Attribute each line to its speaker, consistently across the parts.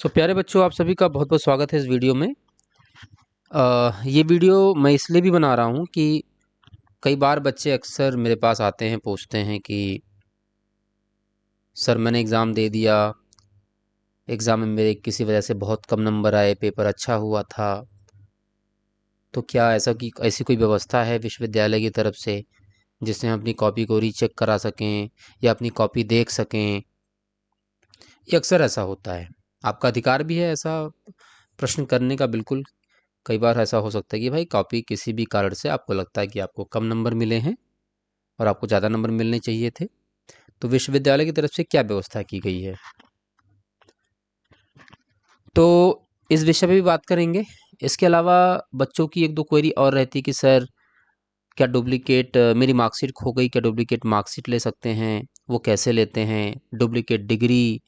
Speaker 1: प्यारे बच्चों, आप सभी का बहुत बहुत स्वागत है इस वीडियो में। ये वीडियो मैं इसलिए भी बना रहा हूँ कि कई बार बच्चे अक्सर मेरे पास आते हैं, पूछते हैं कि सर मैंने एग्ज़ाम दे दिया, एग्ज़ाम में मेरे किसी वजह से बहुत कम नंबर आए, पेपर अच्छा हुआ था, तो क्या ऐसी कोई व्यवस्था है विश्वविद्यालय की तरफ से जिससे हम अपनी कॉपी को रीचेक करा सकें या अपनी कॉपी देख सकें। ये अक्सर ऐसा होता है, आपका अधिकार भी है ऐसा प्रश्न करने का, बिल्कुल। कई बार ऐसा हो सकता है कि भाई कॉपी किसी भी कारण से आपको लगता है कि आपको कम नंबर मिले हैं और आपको ज़्यादा नंबर मिलने चाहिए थे, तो विश्वविद्यालय की तरफ से क्या व्यवस्था की गई है, तो इस विषय पे भी बात करेंगे। इसके अलावा बच्चों की एक दो क्वेरी और रहती है कि सर क्या डुप्लीकेट मेरी मार्कशीट खो गई, क्या डुप्लीकेट मार्कशीट ले सकते हैं, वो कैसे लेते हैं, डुप्लीकेट डिग्री,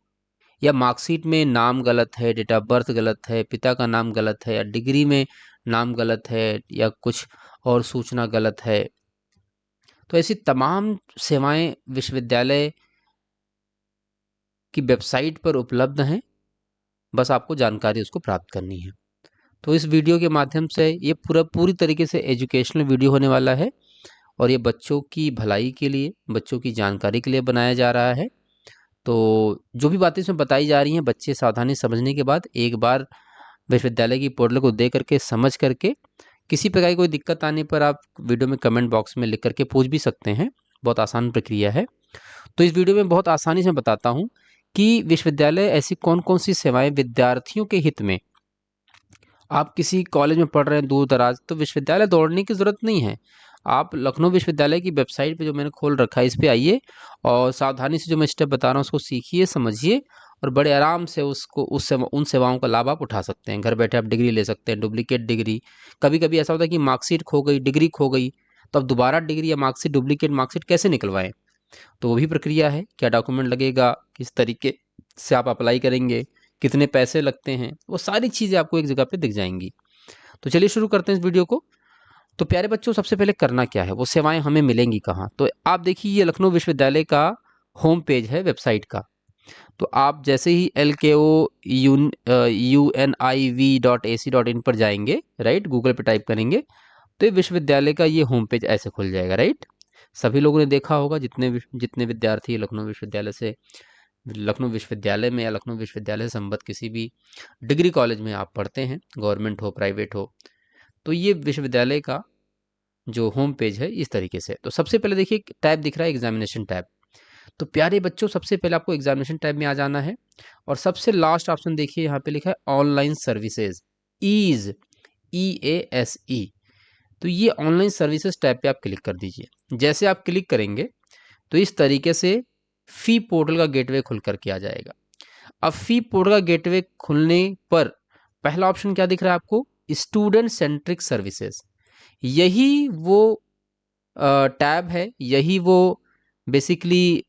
Speaker 1: या मार्कशीट में नाम गलत है, डेट ऑफ बर्थ गलत है, पिता का नाम गलत है, या डिग्री में नाम गलत है, या कुछ और सूचना गलत है। तो ऐसी तमाम सेवाएं विश्वविद्यालय की वेबसाइट पर उपलब्ध हैं, बस आपको जानकारी उसको प्राप्त करनी है। तो इस वीडियो के माध्यम से ये पूरी तरीके से एजुकेशनल वीडियो होने वाला है और ये बच्चों की भलाई के लिए, बच्चों की जानकारी के लिए बनाया जा रहा है। तो जो भी बातें इसमें बताई जा रही हैं, बच्चे सावधानी समझने के बाद एक बार विश्वविद्यालय की पोर्टल को देख करके, समझ करके, किसी प्रकार की कोई दिक्कत आने पर आप वीडियो में कमेंट बॉक्स में लिख करके पूछ भी सकते हैं। बहुत आसान प्रक्रिया है। तो इस वीडियो में बहुत आसानी से बताता हूँ कि विश्वविद्यालय ऐसी कौन कौन सी सेवाएं विद्यार्थियों के हित में, आप किसी कॉलेज में पढ़ रहे हैं दूर दराज, तो विश्वविद्यालय दौड़ने की ज़रूरत नहीं है। आप लखनऊ विश्वविद्यालय की वेबसाइट पे जो मैंने खोल रखा है, इस पे आइए और सावधानी से जो मैं स्टेप बता रहा हूँ उसको सीखिए, समझिए और बड़े आराम से उसको उन सेवाओं का लाभ आप उठा सकते हैं। घर बैठे आप डिग्री ले सकते हैं, डुप्लीकेट डिग्री। कभी कभी ऐसा होता है कि मार्कशीट खो गई, डिग्री खो गई, तो अब दोबारा डिग्री या मार्कशीट, डुप्लीकेट मार्कशीट कैसे निकलवाएं, तो वो भी प्रक्रिया है। क्या डॉक्यूमेंट लगेगा, किस तरीके से आप अप्लाई करेंगे, कितने पैसे लगते हैं, वो सारी चीज़ें आपको एक जगह पे दिख जाएंगी। तो चलिए शुरू करते हैं इस वीडियो को। तो प्यारे बच्चों, सबसे पहले करना क्या है, वो सेवाएं हमें मिलेंगी कहाँ, तो आप देखिए ये लखनऊ विश्वविद्यालय का होम पेज है वेबसाइट का। तो आप जैसे ही LKOUNIV.AC.in पर जाएंगे, राइट, गूगल पे टाइप करेंगे, तो ये विश्वविद्यालय का ये होम पेज ऐसे खुल जाएगा, राइट। सभी लोगों ने देखा होगा, जितने विद्यार्थी लखनऊ विश्वविद्यालय में या लखनऊ विश्वविद्यालय से संबद्ध किसी भी डिग्री कॉलेज में आप पढ़ते हैं, गवर्नमेंट हो प्राइवेट हो, तो ये विश्वविद्यालय का जो होम पेज है इस तरीके से। तो सबसे पहले देखिए टैब दिख रहा है, एग्जामिनेशन टैब। तो प्यारे बच्चों, सबसे पहले आपको एग्जामिनेशन टैब में आ जाना है और सबसे लास्ट ऑप्शन देखिए, यहाँ पे लिखा है ऑनलाइन सर्विसेज, ईज, EASE। तो ये ऑनलाइन सर्विसेज टैब पे आप क्लिक कर दीजिए। जैसे आप क्लिक करेंगे तो इस तरीके से फी पोर्टल का गेटवे खुल करके आ जाएगा। अब फी पोर्टल का गेटवे खुलने पर पहला ऑप्शन क्या दिख रहा है आपको, स्टूडेंट सेंट्रिक सर्विसेज। यही वो टैब है, यही वो बेसिकली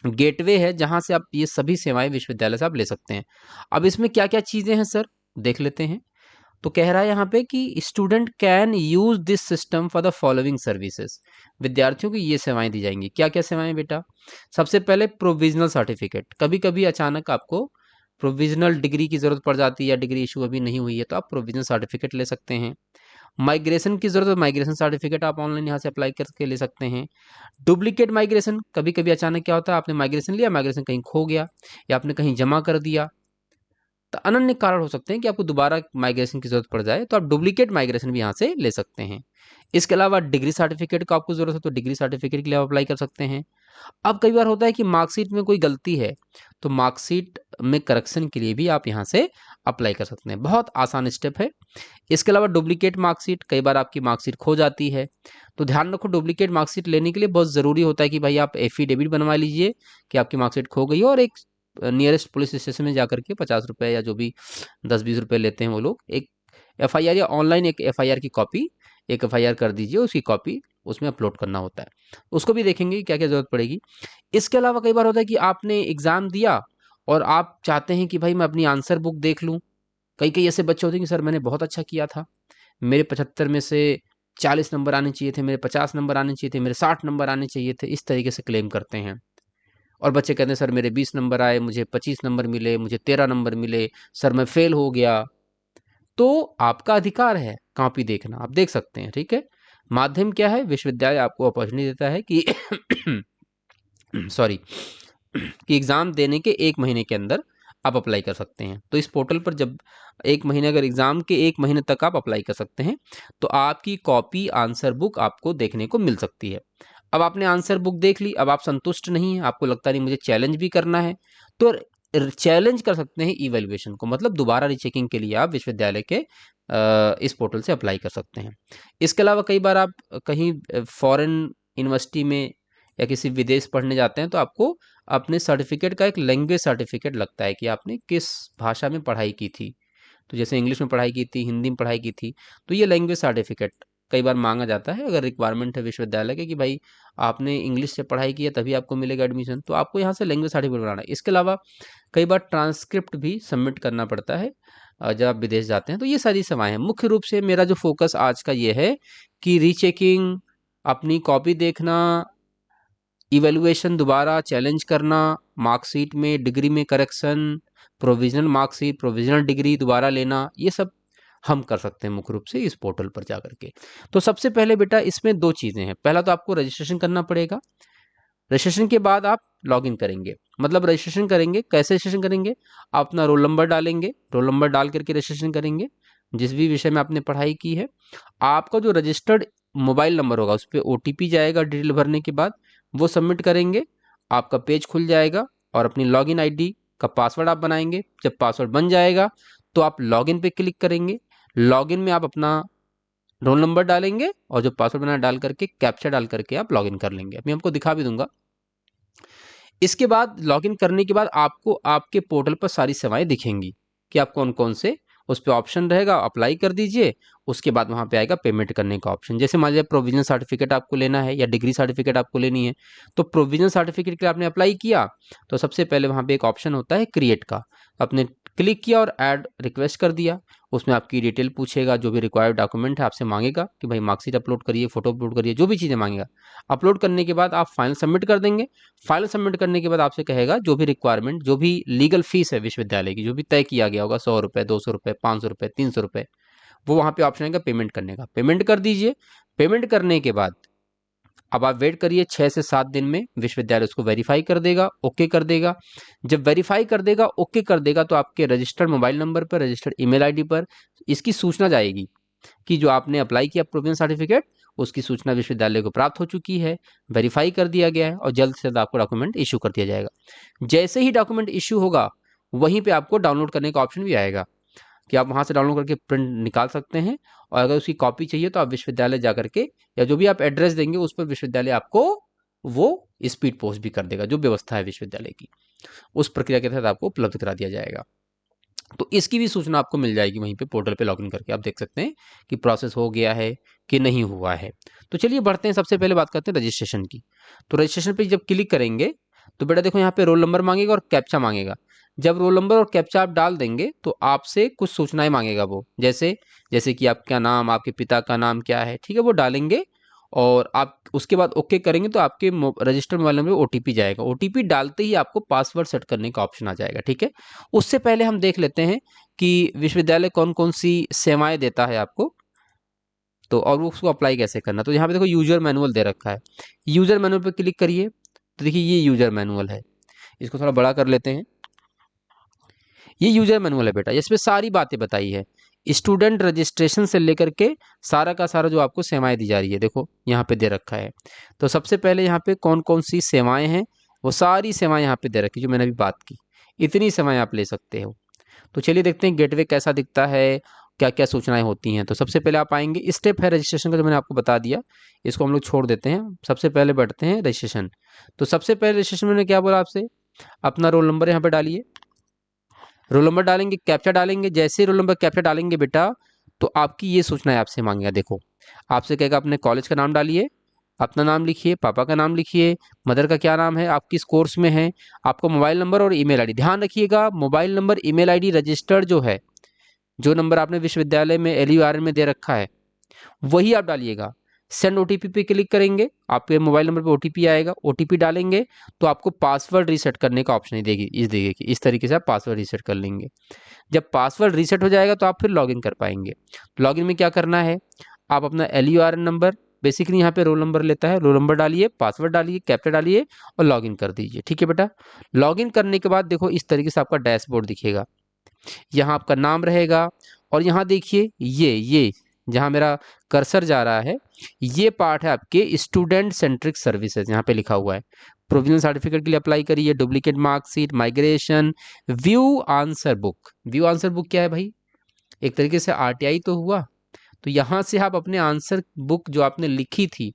Speaker 1: गेटवे है जहां से आप ये सभी सेवाएं विश्वविद्यालय से आप ले सकते हैं। अब इसमें क्या क्या चीजें हैं सर, देख लेते हैं। तो कह रहा है यहाँ पे कि student can use this system for the following services. विद्यार्थियों को ये सेवाएं दी जाएंगी। क्या क्या सेवाएं बेटा, सबसे पहले प्रोविजनल सर्टिफिकेट। कभी कभी अचानक आपको प्रोविजनल डिग्री की जरूरत पड़ जाती है या डिग्री इशू अभी नहीं हुई है, तो आप प्रोविजनल सर्टिफिकेट ले सकते हैं। माइग्रेशन की जरूरत है, माइग्रेशन सर्टिफिकेट आप ऑनलाइन यहाँ से अप्लाई करके ले सकते हैं। डुप्लीकेट माइग्रेशन, कभी कभी अचानक क्या होता है, आपने माइग्रेशन लिया, माइग्रेशन कहीं खो गया या आपने कहीं जमा कर दिया, तो अनन्य कारण हो सकते हैं कि आपको दोबारा माइग्रेशन की जरूरत पड़ जाए, तो आप डुप्लीकेट माइग्रेशन भी यहाँ से ले सकते हैं। इसके अलावा डिग्री सर्टिफिकेट का आपको जरूरत है तो डिग्री सर्टिफिकेट के लिए आप अप्लाई कर सकते हैं। अब कई बार होता है कि मार्कशीट में कोई गलती है, तो मार्कशीट में करेक्शन के लिए भी आप यहाँ से अप्लाई कर सकते हैं। बहुत आसान स्टेप है। इसके अलावा डुप्लीकेट मार्कशीट, कई बार आपकी मार्कशीट खो जाती है, तो ध्यान रखो डुप्लीकेट मार्कशीट लेने के लिए बहुत ज़रूरी होता है कि भाई आप एफिडेविट बनवा लीजिए कि आपकी मार्कशीट खो गई है, और एक नियरेस्ट पुलिस स्टेशन में जाकर के 50 रुपये या जो भी 10-20 रुपये लेते हैं वो लोग, एक FIR या ऑनलाइन एक FIR की कॉपी, एक FIR कर दीजिए, उसकी कॉपी उसमें अपलोड करना होता है। उसको भी देखेंगे कि क्या क्या जरूरत पड़ेगी। इसके अलावा कई बार होता है कि आपने एग्ज़ाम दिया और आप चाहते हैं कि भाई मैं अपनी आंसर बुक देख लूँ। कई कई ऐसे बच्चे होते हैं कि सर मैंने बहुत अच्छा किया था, मेरे 75 में से 40 नंबर आने चाहिए थे, मेरे 50 नंबर आने चाहिए थे, मेरे 60 नंबर आने चाहिए थे, इस तरीके से क्लेम करते हैं। और बच्चे कहते हैं सर मेरे 20 नंबर आए, मुझे 25 नंबर मिले, मुझे 13 नंबर मिले, सर मैं फेल हो गया। तो आपका अधिकार है कॉपी देखना, आप देख सकते हैं, ठीक है। माध्यम क्या है, विश्वविद्यालय आपको अपॉर्चुनिटी देता है कि सॉरी कि एग्ज़ाम देने के 1 महीने के अंदर आप अप्लाई कर सकते हैं। तो इस पोर्टल पर जब 1 महीने, अगर एग्ज़ाम के 1 महीने तक आप अप्लाई कर सकते हैं, तो आपकी कॉपी आंसर बुक आपको देखने को मिल सकती है। अब आपने आंसर बुक देख ली, अब आप संतुष्ट नहीं हैं, आपको लगता नहीं मुझे चैलेंज भी करना है, तो चैलेंज कर सकते हैं इवैल्यूएशन को, मतलब दोबारा रीचेकिंग के लिए आप विश्वविद्यालय के इस पोर्टल से अप्लाई कर सकते हैं। इसके अलावा कई बार आप कहीं फॉरेन यूनिवर्सिटी में या किसी विदेश पढ़ने जाते हैं, तो आपको अपने सर्टिफिकेट का एक लैंग्वेज सर्टिफिकेट लगता है कि आपने किस भाषा में पढ़ाई की थी। तो जैसे इंग्लिश में पढ़ाई की थी, हिंदी में पढ़ाई की थी, तो ये लैंग्वेज सर्टिफिकेट कई बार मांगा जाता है, अगर रिक्वायरमेंट है विश्वविद्यालय के कि भाई आपने इंग्लिश से पढ़ाई की है तभी आपको मिलेगा एडमिशन, तो आपको यहाँ से लैंग्वेज सर्टिफिकेट बनाना है। इसके अलावा कई बार ट्रांसक्रिप्ट भी सबमिट करना पड़ता है जब आप विदेश जाते हैं। तो ये सारी सेवाएं हैं। मुख्य रूप से मेरा जो फोकस आज का ये है कि रीचेकिंग, अपनी कॉपी देखना, इवैल्यूएशन दोबारा चैलेंज करना, मार्कशीट में डिग्री में correction, provisional marksheet, provisional degree दोबारा लेना, ये सब हम कर सकते हैं मुख्य रूप से इस पोर्टल पर जाकर के। तो सबसे पहले बेटा इसमें 2 चीज़ें हैं। पहला तो आपको रजिस्ट्रेशन करना पड़ेगा। रजिस्ट्रेशन के बाद आप लॉगिन करेंगे, मतलब रजिस्ट्रेशन करेंगे, कैसे रजिस्ट्रेशन करेंगे? आप अपना रोल नंबर डालेंगे, रोल नंबर डाल करके रजिस्ट्रेशन करेंगे, जिस भी विषय में आपने पढ़ाई की है। आपका जो रजिस्टर्ड मोबाइल नंबर होगा उस पे ओटीपी जाएगा डिटेल भरने के बाद, वो सबमिट करेंगे, आपका पेज खुल जाएगा और अपनी लॉगिन आईडी का पासवर्ड आप बनाएंगे। जब पासवर्ड बन जाएगा तो आप लॉगिन पे क्लिक करेंगे। लॉगिन में आप अपना रोल नंबर डालेंगे और जो पासवर्ड बना डाल करके कैप्चा डाल करके आप लॉगिन कर लेंगे। अभी हमको दिखा भी दूंगा। इसके बाद लॉगिन करने के बाद आपको आपके पोर्टल पर सारी सेवाएं दिखेंगी कि आप कौन कौन से, उस पर ऑप्शन रहेगा, अप्लाई कर दीजिए। उसके बाद वहाँ पे आएगा पेमेंट करने का ऑप्शन। जैसे मान लीजिए प्रोविजनल सर्टिफिकेट आपको लेना है या डिग्री सर्टिफिकेट आपको लेनी है, तो प्रोविजनल सर्टिफिकेट के लिए आपने अप्लाई किया, तो सबसे पहले वहाँ पे एक ऑप्शन होता है क्रिएट का, आपने क्लिक किया और ऐड रिक्वेस्ट कर दिया। उसमें आपकी डिटेल पूछेगा, जो भी रिक्वायर्ड डॉक्यूमेंट है आपसे मांगेगा कि भाई मार्कशीट अपलोड करिए, फोटो अपलोड करिए, जो भी चीज़ें मांगेगा। अपलोड करने के बाद आप फाइनल सबमिट कर देंगे। फाइल सबमिट करने के बाद आपसे कहेगा जो भी रिक्वायरमेंट, जो भी लीगल फीस है विश्वविद्यालय की, जो भी तय किया गया होगा, 100 रुपये, 200 रुपये, 500 रुपये, 300 रुपये, वो वहाँ पे ऑप्शन आएगा पेमेंट करने का, पेमेंट कर दीजिए। पेमेंट करने के बाद अब आप वेट करिए, 6 से 7 दिन में विश्वविद्यालय उसको वेरीफाई कर देगा, ओके कर देगा। जब वेरीफाई कर देगा, ओके कर देगा, तो आपके रजिस्टर्ड मोबाइल नंबर पर, रजिस्टर्ड ईमेल आईडी पर इसकी सूचना जाएगी कि जो आपने अप्लाई किया प्रोविजनल सर्टिफिकेट, उसकी सूचना विश्वविद्यालय को प्राप्त हो चुकी है, वेरीफाई कर दिया गया है और जल्द से जल्द आपको डॉक्यूमेंट इशू कर दिया जाएगा। जैसे ही डॉक्यूमेंट इशू होगा, वहीं पे आपको डाउनलोड करने का ऑप्शन भी आएगा कि आप वहाँ से डाउनलोड करके प्रिंट निकाल सकते हैं, और अगर उसकी कॉपी चाहिए तो आप विश्वविद्यालय जा करके, या जो भी आप एड्रेस देंगे उस पर विश्वविद्यालय आपको वो स्पीड पोस्ट भी कर देगा। जो व्यवस्था है विश्वविद्यालय की, उस प्रक्रिया के तहत आपको उपलब्ध करा दिया जाएगा। तो इसकी भी सूचना आपको मिल जाएगी वहीं पे पोर्टल पे लॉगिन करके। आप देख सकते हैं कि प्रोसेस हो गया है कि नहीं हुआ है। तो चलिए बढ़ते हैं, सबसे पहले बात करते हैं रजिस्ट्रेशन की। तो रजिस्ट्रेशन पे जब क्लिक करेंगे तो बेटा देखो यहाँ पे रोल नंबर मांगेगा और कैप्चा मांगेगा। जब रोल नंबर और कैप्चा आप डाल देंगे तो आपसे कुछ सूचनाएं मांगेगा वो, जैसे जैसे कि आपका नाम, आपके पिता का नाम क्या है, ठीक है, वो डालेंगे और आप उसके बाद ओके करेंगे तो आपके रजिस्टर्ड मोबाइल नंबर में ओटीपी जाएगा। ओटीपी डालते ही आपको पासवर्ड सेट करने का ऑप्शन आ जाएगा, ठीक है। उससे पहले हम देख लेते हैं कि विश्वविद्यालय कौन कौन सी सेवाएं देता है आपको, तो और उसको अप्लाई कैसे करना। तो यहाँ पे देखो यूजर मैनुअल दे रखा है, यूजर मैनुअल पे क्लिक करिए। तो देखिए ये यूजर मैनुअल है, इसको थोड़ा बड़ा कर लेते हैं। ये यूजर मैनुअल है बेटा, इसमें सारी बातें बताई है, स्टूडेंट रजिस्ट्रेशन से लेकर के सारा का सारा जो आपको सेवाएं दी जा रही है, देखो यहाँ पे दे रखा है। तो सबसे पहले यहाँ पे कौन कौन सी सेवाएं हैं, वो सारी सेवाएं यहाँ पे दे रखी जो मैंने अभी बात की, इतनी सेवाएं आप ले सकते हो। तो चलिए देखते हैं गेटवे कैसा दिखता है, क्या क्या सूचनाएं होती हैं। तो सबसे पहले आप आएंगे, स्टेप है रजिस्ट्रेशन का जो मैंने आपको बता दिया, इसको हम लोग छोड़ देते हैं। सबसे पहले बैठते हैं रजिस्ट्रेशन। तो सबसे पहले रजिस्ट्रेशन में क्या बोला आपसे, अपना रोल नंबर यहाँ पे डालिए, रोल नंबर डालेंगे, कैप्चा डालेंगे। जैसे रोल नंबर कैप्चा डालेंगे बेटा, तो आपकी ये सूचनाएं आपसे मांगेगा। देखो आपसे कहेगा अपने कॉलेज का नाम डालिए, अपना नाम लिखिए, पापा का नाम लिखिए, मदर का क्या नाम है, आप किस कोर्स में हैं, आपको मोबाइल नंबर और ईमेल आईडी। ध्यान रखिएगा mobile number email ID registered जो है, जो नंबर आपने विश्वविद्यालय में LURN में दे रखा है, वही आप डालिएगा। सेंड ओटीपी पे क्लिक करेंगे, आपके मोबाइल नंबर पे ओटीपी आएगा, ओटीपी डालेंगे तो आपको पासवर्ड रीसेट करने का ऑप्शन ही देगी, इस तरीके से आप पासवर्ड रीसेट कर लेंगे। जब पासवर्ड रीसेट हो जाएगा तो आप फिर लॉगिन कर पाएंगे। लॉगिन में क्या करना है, आप अपना LURN नंबर, बेसिकली यहाँ पे रोल नंबर लेता है, रोल नंबर डालिए, पासवर्ड डालिए, कैप्चा डालिए और लॉगिन कर दीजिए। ठीक है बेटा, लॉगिन करने के बाद देखो इस तरीके से आपका डैशबोर्ड दिखेगा। यहाँ आपका नाम रहेगा और यहाँ देखिए ये जहाँ मेरा कर्सर जा रहा है, ये पार्ट है आपके स्टूडेंट सेंट्रिक सर्विसेज, यहाँ पे लिखा हुआ है। प्रोविजनल सर्टिफिकेट के लिए अप्लाई करिए, duplicate marksheet, migration, view answer book. View answer book क्या है भाई, एक तरीके से RTI तो हुआ। तो यहाँ से आप अपने आंसर बुक जो आपने लिखी थी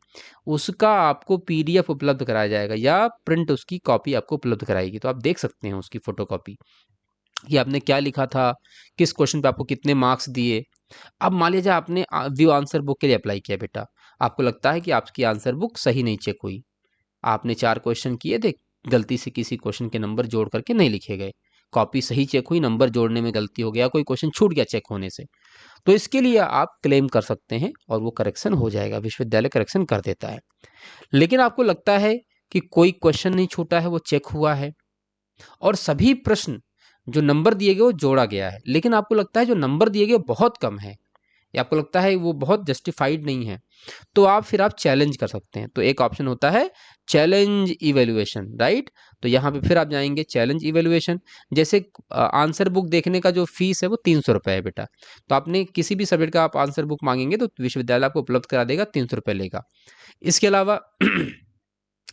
Speaker 1: उसका आपको PDF उपलब्ध कराया जाएगा या प्रिंट उसकी कॉपी आपको उपलब्ध कराएगी, तो आप देख सकते हैं उसकी फोटोकॉपी कि आपने क्या लिखा था, किस क्वेश्चन पे आपको कितने मार्क्स दिए। अब मान लीजिए आपने व्यू आंसर बुक के लिए अप्लाई किया बेटा, आपको लगता है कि आपकी आंसर बुक सही नहीं चेक हुई, आपने 4 क्वेश्चन किए थे, गलती से किसी क्वेश्चन के नंबर जोड़ करके नहीं लिखे गए, कॉपी सही चेक हुई, नंबर जोड़ने में गलती हो गया, कोई क्वेश्चन छूट गया चेक होने से, तो इसके लिए आप क्लेम कर सकते हैं और वो करेक्शन हो जाएगा, विश्वविद्यालय करेक्शन कर देता है। लेकिन आपको लगता है कि कोई क्वेश्चन नहीं छूटा है, वो चेक हुआ है और सभी प्रश्न जो नंबर दिए गए वो जोड़ा गया है, लेकिन आपको लगता है जो नंबर दिए गए बहुत कम है या आपको लगता है वो बहुत जस्टिफाइड नहीं है, तो आप चैलेंज कर सकते हैं। तो एक ऑप्शन होता है चैलेंज इवैल्यूएशन, राइट। तो यहाँ पे फिर आप जाएंगे चैलेंज इवैल्यूएशन। जैसे आंसर बुक देखने का जो फीस है वो 300 रुपये है बेटा, तो आपने किसी भी सब्जेक्ट का आप आंसर बुक मांगेंगे तो विश्वविद्यालय आपको उपलब्ध करा देगा, 300 रुपये लेगा। इसके अलावा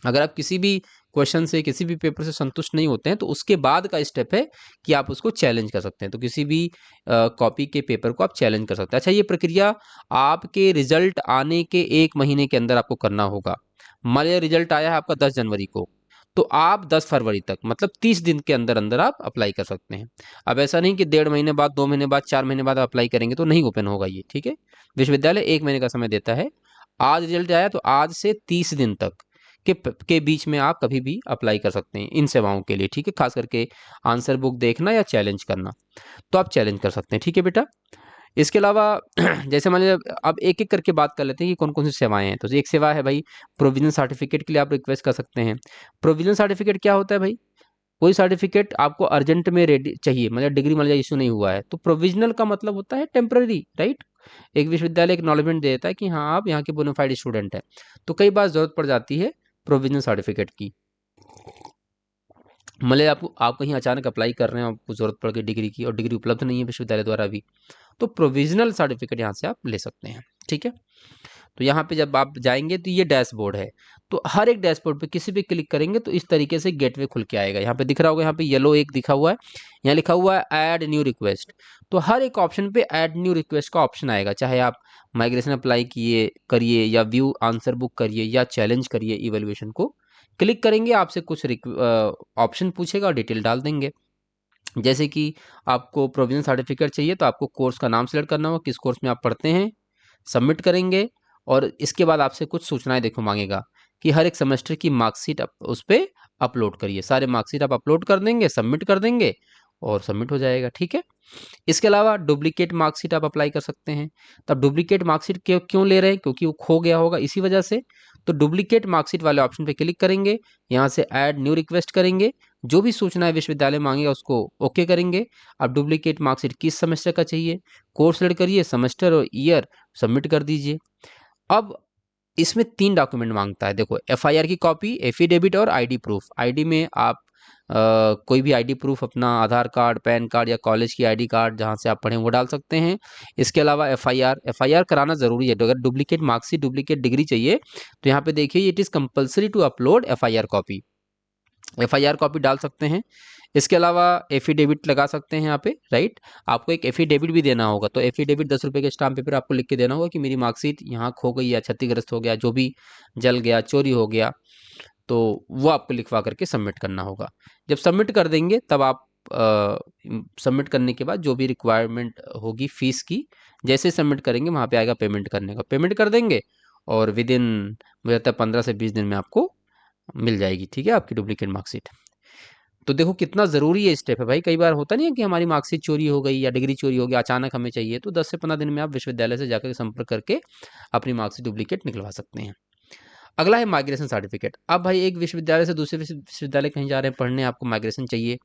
Speaker 1: अगर आप किसी भी क्वेश्चन से, किसी भी पेपर से संतुष्ट नहीं होते हैं तो उसके बाद का स्टेप है कि आप उसको चैलेंज कर सकते हैं। तो किसी भी कॉपी के पेपर को आप चैलेंज कर सकते हैं। अच्छा, ये प्रक्रिया आपके रिजल्ट आने के 1 महीने के अंदर आपको करना होगा। मान लीजिए रिजल्ट आया है आपका 10 जनवरी को, तो आप 10 फरवरी तक मतलब 30 दिन के अंदर अंदर आप अप्लाई कर सकते हैं। अब ऐसा नहीं कि 1.5 महीने बाद, 2 महीने बाद, 4 महीने बाद आप अप्लाई करेंगे तो नहीं ओपन होगा ये, ठीक है। विश्वविद्यालय 1 महीने का समय देता है। आज रिजल्ट आया तो आज से 30 दिन तक के बीच में आप कभी भी अप्लाई कर सकते हैं इन सेवाओं के लिए, ठीक है। खास करके आंसर बुक देखना या चैलेंज करना, तो आप चैलेंज कर सकते हैं, ठीक है बेटा। इसके अलावा जैसे मान लीजिए अब एक एक करके बात कर लेते हैं कि कौन कौन सी सेवाएं हैं। तो एक सेवा है भाई प्रोविजनल सर्टिफिकेट के लिए आप रिक्वेस्ट कर सकते हैं। प्रोविजनल सर्टिफिकेट क्या होता है भाई, कोई सर्टिफिकेट आपको अर्जेंट में रेडी चाहिए, मतलब डिग्री मान लीजिए इशू नहीं हुआ है, तो प्रोविजनल का मतलब होता है टेम्पररी, राइट। एक विश्वविद्यालय एक्नॉलेजमेंट देता है कि हाँ आप यहाँ के बोनाफाइड स्टूडेंट हैं, तो कई बार जरूरत पड़ जाती है प्रोविजनल सर्टिफिकेट की। मतलब आप कहीं अचानक अप्लाई कर रहे हैं, आपको जरूरत पड़ गई डिग्री की और डिग्री उपलब्ध नहीं है विश्वविद्यालय द्वारा भी, तो प्रोविजनल सर्टिफिकेट यहाँ से आप ले सकते हैं, ठीक है। तो यहाँ पे जब आप जाएंगे तो ये डैशबोर्ड है, तो हर एक डैशबोर्ड पे किसी पे क्लिक करेंगे तो इस तरीके से गेटवे खुल के आएगा। यहाँ पे दिख रहा होगा, यहाँ पे येलो एक दिखा हुआ है, यहाँ लिखा हुआ है ऐड न्यू रिक्वेस्ट। तो हर एक ऑप्शन पे ऐड न्यू रिक्वेस्ट का ऑप्शन आएगा, चाहे आप माइग्रेशन अप्लाई किए करिए या व्यू आंसर बुक करिए या चैलेंज करिए इवेल्युएशन को। क्लिक करेंगे आपसे कुछ ऑप्शन पूछेगा और डिटेल डाल देंगे। जैसे कि आपको प्रोविजनल सर्टिफिकेट चाहिए तो आपको कोर्स का नाम सेलेक्ट करना होगा, किस कोर्स में आप पढ़ते हैं, सबमिट करेंगे और इसके बाद आपसे कुछ सूचनाएं देखो मांगेगा कि हर एक सेमेस्टर की मार्कशीट उस पर अपलोड करिए। सारे मार्कशीट आप अपलोड कर देंगे, सबमिट कर देंगे और सबमिट हो जाएगा, ठीक है। इसके अलावा डुप्लीकेट मार्कशीट आप अप्लाई कर सकते हैं। तब डुप्लीकेट मार्कशीट क्यों ले रहे हैं, क्योंकि वो खो गया होगा इसी वजह से। तो डुप्लीकेट मार्कशीट वाले ऑप्शन पे क्लिक करेंगे, यहाँ से ऐड न्यू रिक्वेस्ट करेंगे, जो भी सूचनाएं विश्वविद्यालय मांगेगा उसको ओके करेंगे। अब डुप्लीकेट मार्कशीट किस सेमेस्टर का चाहिए, कोर्स सेलेक्ट करिए, सेमेस्टर और ईयर, सबमिट कर दीजिए। अब इसमें 3 डॉक्यूमेंट मांगता है, देखो FIR की कॉपी, एफिडेविट और ID प्रूफ। ID में आप कोई भी ID प्रूफ अपना आधार कार्ड, पैन कार्ड या कॉलेज की ID कार्ड जहाँ से आप पढ़ें वो डाल सकते हैं। इसके अलावा FIR कराना ज़रूरी है। तो अगर डुप्लीकेट मार्कशीट, डुप्लीकेट डिग्री चाहिए तो यहाँ पे देखिए it is compulsory to upload FIR copy, FIR copy डाल सकते हैं। इसके अलावा एफिडेविट लगा सकते हैं यहाँ पे, राइट। आपको एक एफिडेविट भी देना होगा, तो एफिडेविट 10 रुपये के स्टाम्प पेपर आपको लिख के देना होगा कि मेरी मार्कशीट यहाँ खो गई या क्षतिग्रस्त हो गया, जो भी जल गया, चोरी हो गया, तो वो आपको लिखवा करके सबमिट करना होगा। जब सबमिट कर देंगे तब आप सबमिट करने के बाद जो भी रिक्वायरमेंट होगी फीस की, जैसे सबमिट करेंगे वहाँ पे आएगा पेमेंट करने का, पेमेंट कर देंगे और विद इन मुझे लगता है 15 से 20 दिन में आपको मिल जाएगी, ठीक है, आपकी डुप्लीकेट मार्कशीट। तो देखो कितना ज़रूरी ये स्टेप है भाई। कई बार होता नहीं है कि हमारी मार्कशीट चोरी हो गई या डिग्री चोरी हो गई, अचानक हमें चाहिए, तो 10 से 15 दिन में आप विश्वविद्यालय से जाकर संपर्क करके अपनी मार्कशीट डुप्लीकेट निकलवा सकते हैं। अगला है माइग्रेशन सर्टिफिकेट। अब भाई एक विश्वविद्यालय से दूसरे विश्वविद्यालय कहीं जा रहे हैं पढ़ने, आपको माइग्रेशन चाहिए,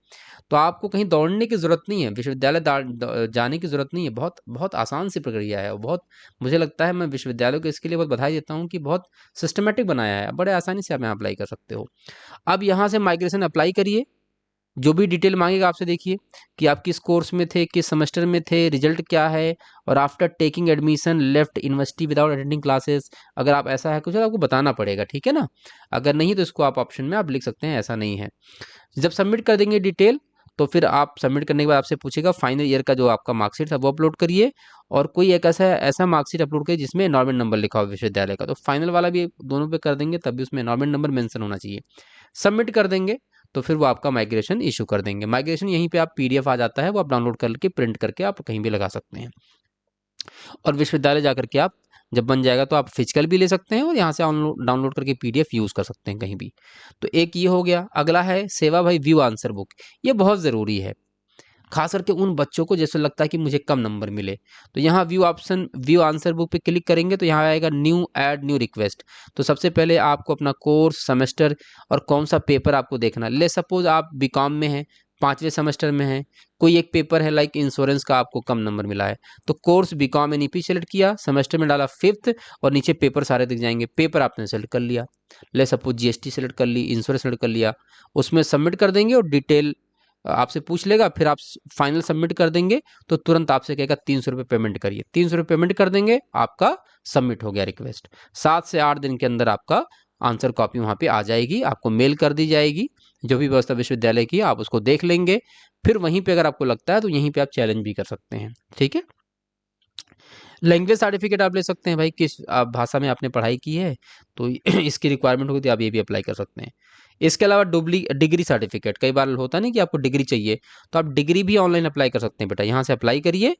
Speaker 1: तो आपको कहीं दौड़ने की ज़रूरत नहीं है, विश्वविद्यालय जाने की ज़रूरत नहीं है। बहुत बहुत आसान सी प्रक्रिया है, और बहुत मुझे लगता है, मैं विश्वविद्यालय को इसके लिए बहुत बधाई देता हूँ कि बहुत सिस्टमेटिक बनाया है, बड़े आसानी से आप यहाँ अप्लाई कर सकते हो। अब यहाँ से माइग्रेशन अप्लाई करिए, जो भी डिटेल मांगेगा आपसे, देखिए कि आप किस कोर्स में थे, किस सेमेस्टर में थे, रिजल्ट क्या है, और after taking admission left university without attending classes. अगर आप ऐसा है कुछ, तो आपको बताना पड़ेगा, ठीक है ना। अगर नहीं तो इसको आप ऑप्शन में आप लिख सकते हैं ऐसा नहीं है। जब सबमिट कर देंगे डिटेल, तो फिर आप सबमिट करने के बाद आपसे पूछेगा फाइनल ईयर का जो आपका मार्कशीट है वो अपलोड करिए, और कोई एक ऐसा ऐसा मार्कशीट अपलोड करिए जिसमें एनरोलमेंट नंबर लिखा हो विश्वविद्यालय का। तो फाइनल वाला भी दोनों पे कर देंगे, तब भी उसमें एनरोलमेंट नंबर मेंशन होना चाहिए। सबमिट कर देंगे तो फिर वो आपका माइग्रेशन इशू कर देंगे। माइग्रेशन यहीं पे आप पीडीएफ आ जाता है, वो आप डाउनलोड करके प्रिंट करके आप कहीं भी लगा सकते हैं, और विश्वविद्यालय जाकर के आप जब बन जाएगा तो आप फिजिकल भी ले सकते हैं, और यहाँ से डाउनलोड करके पीडीएफ यूज़ कर सकते हैं कहीं भी। तो एक ये हो गया। अगला है सेवा भाई व्यू आंसर बुक। ये बहुत ज़रूरी है, खास करके उन बच्चों को जैसे लगता है कि मुझे कम नंबर मिले। तो यहाँ व्यू आंसर बुक पे क्लिक करेंगे तो यहाँ आएगा न्यू ऐड न्यू रिक्वेस्ट। तो सबसे पहले आपको अपना कोर्स, सेमेस्टर और कौन सा पेपर आपको देखना है। ले सपोज आप बीकॉम में हैं, 5वें सेमेस्टर में हैं, कोई एक पेपर है लाइक इंश्योरेंस का, आपको कम नंबर मिला है, तो कोर्स बीकॉम एनईपी सेलेक्ट किया, सेमेस्टर में डाला 5th, और नीचे पेपर सारे दिख जाएंगे। पेपर आपने सेलेक्ट कर लिया, ले सपोज जीएसटी सेलेक्ट कर ली, इंश्योरेंस सेलेक्ट कर लिया, उसमें सबमिट कर देंगे और डिटेल आपसे पूछ लेगा, फिर आप फाइनल सबमिट कर देंगे तो तुरंत आपसे कहेगा 300 रुपये पेमेंट करिए। 300 रुपये पेमेंट कर देंगे, आपका सबमिट हो गया रिक्वेस्ट। 7 से 8 दिन के अंदर आपका आंसर कॉपी वहाँ पे आ जाएगी, आपको मेल कर दी जाएगी। जो भी व्यवस्था विश्वविद्यालय की आप उसको देख लेंगे, फिर वहीं पे अगर आपको लगता है तो यहीं पे आप चैलेंज भी कर सकते हैं, ठीक है। लैंग्वेज सर्टिफिकेट आप ले सकते हैं भाई, किस भाषा में आपने पढ़ाई की है, तो इसकी रिक्वायरमेंट होगी तो आप ये भी अप्लाई कर सकते हैं। इसके अलावा डिग्री सर्टिफिकेट, कई बार होता नहीं कि आपको डिग्री चाहिए, तो आप डिग्री भी ऑनलाइन अप्लाई कर सकते हैं बेटा। यहाँ से अप्लाई करिए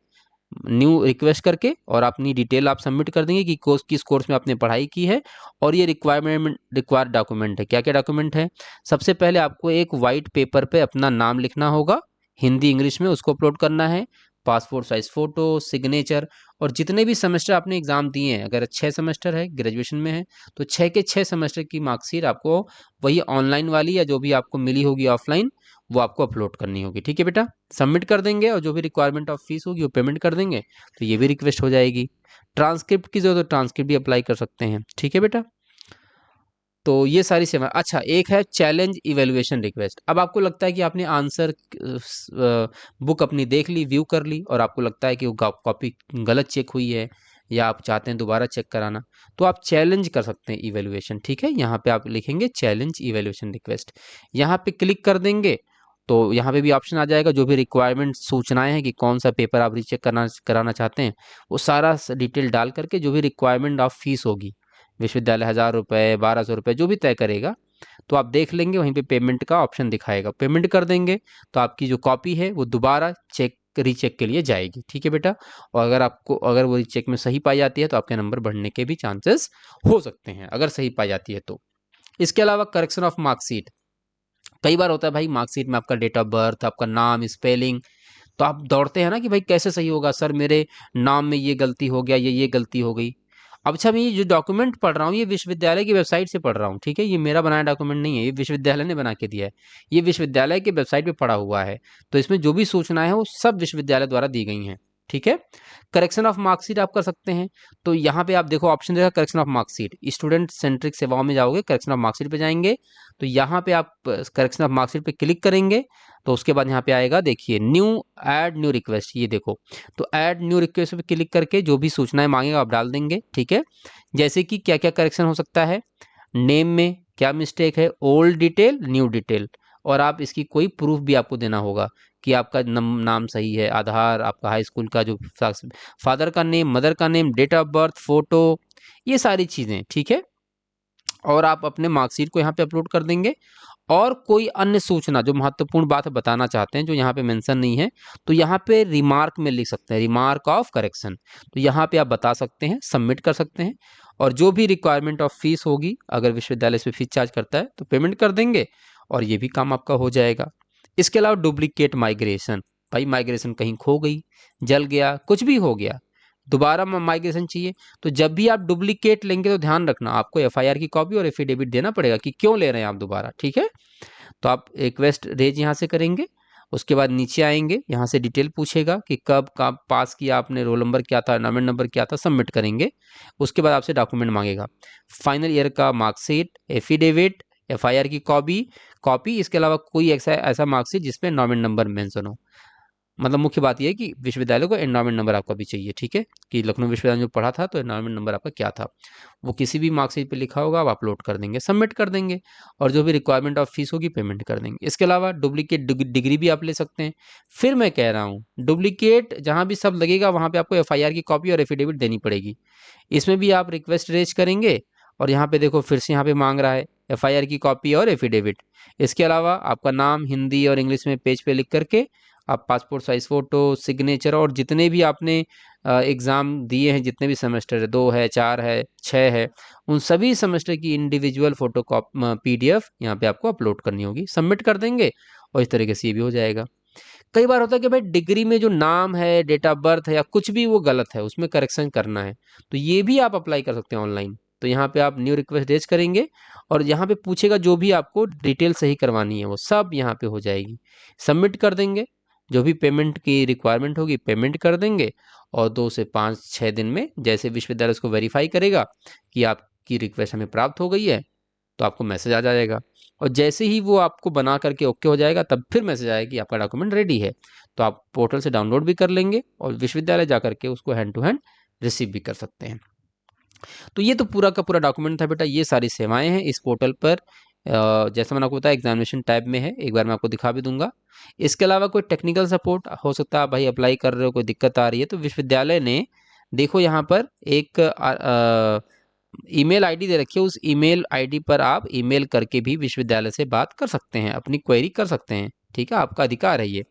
Speaker 1: न्यू रिक्वेस्ट करके, और अपनी डिटेल आप सबमिट कर देंगे कि कोर्स किस कोर्स में आपने पढ़ाई की है, और ये रिक्वायर्ड डॉक्यूमेंट है। क्या क्या डॉक्यूमेंट है? सबसे पहले आपको एक वाइट पेपर पे अपना नाम लिखना होगा, हिंदी इंग्लिश में, उसको अपलोड करना है। पासपोर्ट साइज फ़ोटो, सिग्नेचर, और जितने भी सेमेस्टर आपने एग्ज़ाम दिए हैं, अगर 6 सेमेस्टर है, ग्रेजुएशन में है, तो 6 के 6 सेमेस्टर की मार्कशीट आपको वही ऑनलाइन वाली या जो भी आपको मिली होगी ऑफलाइन, वो आपको अपलोड करनी होगी, ठीक है बेटा। सबमिट कर देंगे, और जो भी रिक्वायरमेंट ऑफ फीस होगी वो पेमेंट कर देंगे, तो ये भी रिक्वेस्ट हो जाएगी। ट्रांसक्रिप्ट की ज़रूरत, तो ट्रांसक्रिप्ट भी अप्लाई कर सकते हैं, ठीक है बेटा। तो ये सारी सेवा। अच्छा, एक है चैलेंज इवैल्यूएशन रिक्वेस्ट। अब आपको लगता है कि आपने आंसर बुक अपनी देख ली, व्यू कर ली, और आपको लगता है कि वो कॉपी गलत चेक हुई है, या आप चाहते हैं दोबारा चेक कराना, तो आप चैलेंज कर सकते हैं इवैल्यूएशन, ठीक है। यहाँ पे आप लिखेंगे चैलेंज इवैल्यूएशन रिक्वेस्ट, यहाँ पे क्लिक कर देंगे तो यहाँ पे भी ऑप्शन आ जाएगा, जो भी रिक्वायरमेंट सूचनाएं हैं कि कौन सा पेपर आप रीचेक कराना चाहते हैं, वो सारा डिटेल डाल करके जो भी रिक्वायरमेंट ऑफ फीस होगी, विश्वविद्यालय 1000 रुपये, 1200 रुपये, जो भी तय करेगा, तो आप देख लेंगे, वहीं पे पेमेंट का ऑप्शन दिखाएगा, पेमेंट कर देंगे तो आपकी जो कॉपी है वो दोबारा रीचेक के लिए जाएगी, ठीक है बेटा। और अगर वो रीचेक में सही पाई जाती है तो आपके नंबर बढ़ने के भी चांसेस हो सकते हैं, अगर सही पाई जाती है तो। इसके अलावा करेक्शन ऑफ मार्कशीट, कई बार होता है भाई मार्कशीट में आपका डेट ऑफ बर्थ, आपका नाम, स्पेलिंग, तो आप दौड़ते हैं ना कि भाई कैसे सही होगा सर, मेरे नाम में ये गलती हो गया, ये गलती हो गई। अब अच्छा, मैं ये जो डॉक्यूमेंट पढ़ रहा हूँ ये विश्वविद्यालय की वेबसाइट से पढ़ रहा हूँ, ठीक है, ये मेरा बनाया डॉक्यूमेंट नहीं है, ये विश्वविद्यालय ने बना के दिया है, ये विश्वविद्यालय की वेबसाइट पे पड़ा हुआ है, तो इसमें जो भी सूचनाएं हैं वो सब विश्वविद्यालय द्वारा दी गई हैं, ठीक है। करेक्शन ऑफ मार्कशीट आप कर सकते हैं, तो यहाँ पे आप देखो ऑप्शन देगा correction of marksheet, student centric सेवाओं में जाओगे, करेक्शन ऑफ मार्कशीट पे जाएंगे, तो यहाँ पे आप करेक्शन ऑफ मार्कशीट पे क्लिक करेंगे, तो उसके बाद यहाँ पे आएगा, देखिए न्यू ऐड न्यू रिक्वेस्ट, ये देखो, तो ऐड न्यू रिक्वेस्ट पे क्लिक करके जो भी सूचनाएं मांगेगा आप डाल देंगे, ठीक है। जैसे कि क्या क्या करेक्शन हो सकता है, नेम में क्या मिस्टेक है, ओल्ड डिटेल, न्यू डिटेल, और आप इसकी कोई प्रूफ भी आपको देना होगा कि आपका नाम सही है, आधार, आपका हाई स्कूल का जो फादर का नेम, मदर का name, date of birth, photo, ये सारी चीज़ें, ठीक है। और आप अपने मार्कशीट को यहाँ पे अपलोड कर देंगे, और कोई अन्य सूचना जो महत्वपूर्ण बात है बताना चाहते हैं जो यहाँ पे मेंशन नहीं है, तो यहाँ पे रिमार्क में लिख सकते हैं, रिमार्क ऑफ करेक्शन, तो यहाँ पे आप बता सकते हैं, सबमिट कर सकते हैं, और जो भी रिक्वायरमेंट ऑफ फीस होगी, अगर विश्वविद्यालय इस पे फीस चार्ज करता है तो पेमेंट कर देंगे, और ये भी काम आपका हो जाएगा। इसके अलावा डुप्लीकेट माइग्रेशन, भाई माइग्रेशन कहीं खो गई, जल गया, कुछ भी हो गया, दोबारा माइग्रेशन चाहिए, तो जब भी आप डुप्लीकेट लेंगे तो ध्यान रखना आपको एफआईआर की कॉपी और एफिडेविट देना पड़ेगा कि क्यों ले रहे हैं आप दोबारा, ठीक है। तो आप रिक्वेस्ट रेज यहाँ से करेंगे, उसके बाद नीचे आएंगे, यहाँ से डिटेल पूछेगा कि कब पास किया आपने, रोल नंबर क्या था, एनरोलमेंट नंबर क्या था, सबमिट करेंगे। उसके बाद आपसे डॉक्यूमेंट मांगेगा, फाइनल ईयर का मार्कशीट, एफिडेविट, एफआईआर की कॉपी, इसके अलावा कोई ऐसा मार्कशीट जिसमें एनरोलमेंट नंबर मेंशन हो। मतलब मुख्य बात यह है कि विश्वविद्यालय को एनरोलमेंट नंबर आपका भी चाहिए, ठीक है, कि लखनऊ विश्वविद्यालय में जो पढ़ा था तो एनरोलमेंट नंबर आपका क्या था, वो किसी भी मार्कशीट पे लिखा होगा, आप अपलोड कर देंगे, सबमिट कर देंगे, और जो भी रिक्वायरमेंट ऑफ फीस होगी पेमेंट कर देंगे। इसके अलावा डुप्लीकेट डिग्री भी आप ले सकते हैं। फिर मैं कह रहा हूँ, डुप्लीकेट जहाँ भी सब लगेगा वहाँ पे आपको एफआईआर की कॉपी और एफिडेविट देनी पड़ेगी। इसमें भी आप रिक्वेस्ट रेज करेंगे, और यहाँ पे देखो फिर से यहाँ पे मांग रहा है एफआईआर की कॉपी और एफिडेविट। इसके अलावा आपका नाम हिंदी और इंग्लिश में पेज पे लिख करके आप पासपोर्ट साइज फ़ोटो, सिग्नेचर, और जितने भी आपने एग्ज़ाम दिए हैं, जितने भी सेमेस्टर है, 2 है, 4 है, 6 है, उन सभी सेमेस्टर की इंडिविजुअल फ़ोटो पीडीएफ यहाँ पे आपको अपलोड करनी होगी, सबमिट कर देंगे, और इस तरीके से ये भी हो जाएगा। कई बार होता है कि भाई डिग्री में जो नाम है, डेट ऑफ बर्थ है या कुछ भी वो गलत है, उसमें करेक्शन करना है, तो ये भी आप अप्लाई कर सकते हैं ऑनलाइन। तो यहाँ पे आप न्यू रिक्वेस्ट रेज करेंगे, और यहाँ पे पूछेगा जो भी आपको डिटेल सही करवानी है वो सब यहाँ पे हो जाएगी, सबमिट कर देंगे, जो भी पेमेंट की रिक्वायरमेंट होगी पेमेंट कर देंगे, और 2 से 5-6 दिन में जैसे विश्वविद्यालय उसको वेरीफाई करेगा कि आपकी रिक्वेस्ट हमें प्राप्त हो गई है, तो आपको मैसेज आ जाएगा, और जैसे ही वो आपको बना करके ओके हो जाएगा तब फिर मैसेज आएगा कि आपका डॉक्यूमेंट रेडी है, तो आप पोर्टल से डाउनलोड भी कर लेंगे और विश्वविद्यालय जा करके उसको हैंड टू हैंड रिसीव भी कर सकते हैं। तो ये तो पूरा का पूरा डॉक्यूमेंट था बेटा, ये सारी सेवाएं हैं इस पोर्टल पर। जैसा मैंने आपको बताया एग्जामिनेशन टाइप में है, एक बार मैं आपको दिखा भी दूंगा। इसके अलावा कोई टेक्निकल सपोर्ट हो सकता है, भाई अप्लाई कर रहे हो कोई दिक्कत आ रही है, तो विश्वविद्यालय ने देखो यहाँ पर एक ईमेल आईडी दे रखी है, उस ईमेल आईडी पर आप ईमेल करके भी विश्वविद्यालय से बात कर सकते हैं, अपनी क्वेरी कर सकते हैं, ठीक है, आपका अधिकार है ये।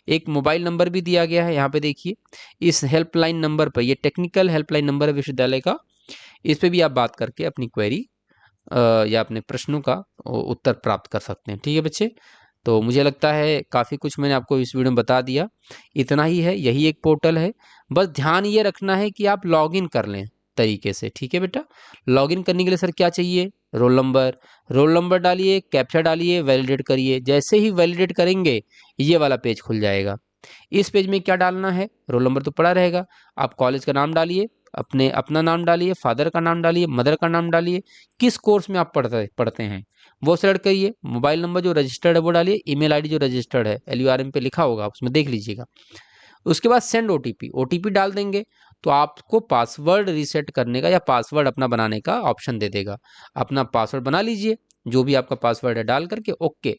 Speaker 1: एक मोबाइल नंबर भी दिया गया है यहाँ पे देखिए, इस हेल्पलाइन नंबर पर, ये टेक्निकल हेल्पलाइन नंबर है विश्वविद्यालय का, इस पे भी आप बात करके अपनी क्वेरी या अपने प्रश्नों का उत्तर प्राप्त कर सकते हैं, ठीक है बच्चे। तो मुझे लगता है काफ़ी कुछ मैंने आपको इस वीडियो में बता दिया, इतना ही है, यही एक पोर्टल है, बस ध्यान ये रखना है कि आप लॉगिन कर लें तरीके से, ठीक है बेटा। लॉगिन करने के लिए सर क्या चाहिए, रोल नंबर डालिए, कैप्चा डालिए, वैलिडेट करिए, जैसे ही वैलिडेट करेंगे ये वाला पेज खुल जाएगा। इस पेज में क्या डालना है, रोल नंबर तो पड़ा रहेगा, आप कॉलेज का नाम डालिए, अपना नाम डालिए, फादर का नाम डालिए, मदर का नाम डालिए, किस कोर्स में आप पढ़ते हैं वो सेलेक्ट करिए, मोबाइल नंबर जो रजिस्टर्ड है वो डालिए, ईमेल आईडी जो रजिस्टर्ड है LURM पे लिखा होगा आप उसमें देख लीजिएगा। उसके बाद सेंड ओटीपी डाल देंगे, तो आपको पासवर्ड रीसेट करने का या पासवर्ड अपना बनाने का ऑप्शन दे देगा। अपना पासवर्ड बना लीजिए, जो भी आपका पासवर्ड है डाल करके ओके,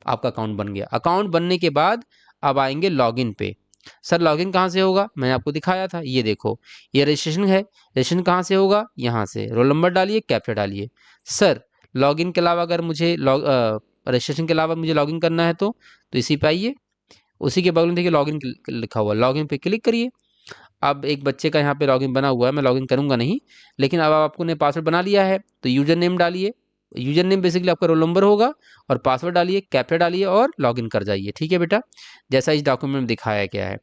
Speaker 1: आपका अकाउंट बन गया। अकाउंट बनने के बाद अब आएंगे लॉगिन पे। सर लॉगिन कहाँ से होगा, मैंने आपको दिखाया था, ये देखो ये रजिस्ट्रेशन है, रजिस्ट्रेशन कहाँ से होगा, यहाँ से रोल नंबर डालिए, कैप्चा डालिए। सर लॉगिन के अलावा अगर मुझे रजिस्ट्रेशन के अलावा मुझे लॉगिन करना है तो इसी पे आइए, उसी के बगल में देखिए लॉगिन लिखा हुआ, लॉगिन पे क्लिक करिए। अब एक बच्चे का यहाँ पे लॉगिन बना हुआ है, मैं लॉगिन करूँगा नहीं, लेकिन अब आपको ने पासवर्ड बना लिया है तो यूजर नेम डालिए, यूजर नेम बेसिकली आपका रोल नंबर होगा, और पासवर्ड डालिए, कैप्चा डालिए और लॉगिन कर जाइए, ठीक है बेटा, जैसा इस डॉक्यूमेंट में दिखाया गया है।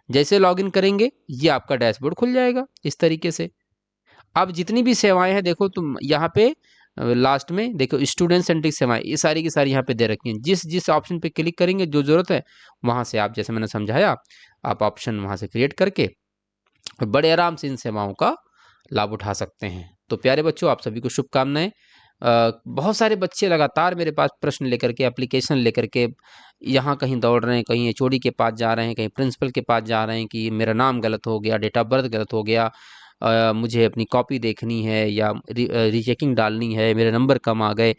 Speaker 1: जैसे लॉगिन करेंगे ये आपका डैशबोर्ड खुल जाएगा इस तरीके से। अब जितनी भी सेवाएं हैं देखो तुम यहाँ पे लास्ट में देखो स्टूडेंट सेंट्रिक सेवाएं, ये सारी की सारी यहाँ पे दे रखी हैं, जिस जिस ऑप्शन पे क्लिक करेंगे जो जरूरत है वहाँ से आप, जैसे मैंने समझाया, आप ऑप्शन वहाँ से क्रिएट करके और बड़े आराम से इन सेवाओं का लाभ उठा सकते हैं। तो प्यारे बच्चों आप सभी को शुभकामनाएं। बहुत सारे बच्चे लगातार मेरे पास प्रश्न लेकर के, एप्लीकेशन लेकर के यहाँ कहीं दौड़ रहे हैं, कहीं HOD के पास जा रहे हैं, कहीं प्रिंसिपल के पास जा रहे हैं कि मेरा नाम गलत हो गया, डेट ऑफ बर्थ गलत हो गया, मुझे अपनी कॉपी देखनी है या रीचेकिंग डालनी है, मेरे नंबर कम आ गए।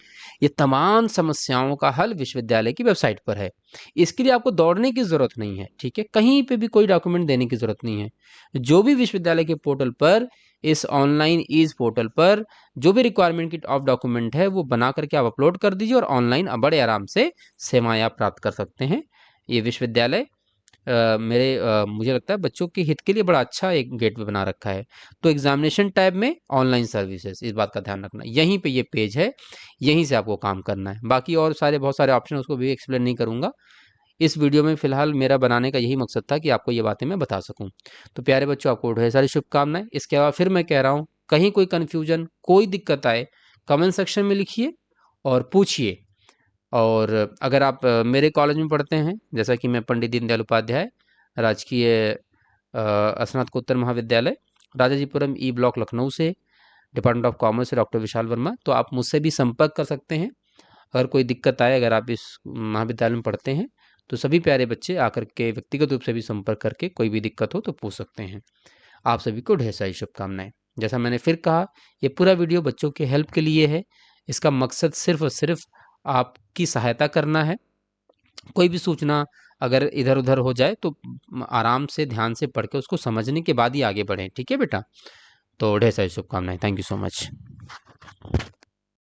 Speaker 1: ये तमाम समस्याओं का हल विश्वविद्यालय की वेबसाइट पर है, इसके लिए आपको दौड़ने की ज़रूरत नहीं है, ठीक है, कहीं पे भी कोई डॉक्यूमेंट देने की ज़रूरत नहीं है। जो भी विश्वविद्यालय के पोर्टल पर, इस ऑनलाइन ईज पोर्टल पर जो भी रिक्वायरमेंट की ऑफ डॉक्यूमेंट है वो बना करके आप अपलोड कर दीजिए और ऑनलाइन बड़े आराम से सेवाएं आप प्राप्त कर सकते हैं। ये विश्वविद्यालय मुझे लगता है बच्चों के हित के लिए बड़ा अच्छा एक गेटवे बना रखा है। तो एग्जामिनेशन टैब में ऑनलाइन सर्विसेज, इस बात का ध्यान रखना, यहीं पे ये पेज है, यहीं से आपको काम करना है। बाकी और सारे बहुत सारे ऑप्शन उसको भी एक्सप्लेन नहीं करूंगा इस वीडियो में। फिलहाल मेरा बनाने का यही मकसद था कि आपको ये बातें मैं बता सकूं। तो प्यारे बच्चों, आपको ढेर सारी शुभकामनाएं। इसके अलावा फिर मैं कह रहा हूँ, कहीं कोई कन्फ्यूजन, कोई दिक्कत आए, कमेंट सेक्शन में लिखिए और पूछिए। और अगर आप मेरे कॉलेज में पढ़ते हैं, जैसा कि मैं पंडित दीनदयाल उपाध्याय राजकीय स्नातकोत्तर महाविद्यालय राजाजीपुरम ई ब्लॉक लखनऊ से, डिपार्टमेंट ऑफ कॉमर्स से डॉक्टर विशाल वर्मा, तो आप मुझसे भी संपर्क कर सकते हैं। अगर कोई दिक्कत आए, अगर आप इस महाविद्यालय में पढ़ते हैं, तो सभी प्यारे बच्चे आकर के व्यक्तिगत रूप से भी संपर्क करके कोई भी दिक्कत हो तो पूछ सकते हैं। आप सभी को ढेर सारी शुभकामनाएं। जैसा मैंने फिर कहा, ये पूरा वीडियो बच्चों के हेल्प के लिए है। इसका मकसद सिर्फ और सिर्फ आपकी सहायता करना है। कोई भी सूचना अगर इधर उधर हो जाए तो आराम से ध्यान से पढ़ के उसको समझने के बाद ही आगे बढ़ें। ठीक है बेटा? तो ढेर सारी शुभकामनाएं। Thank you so much.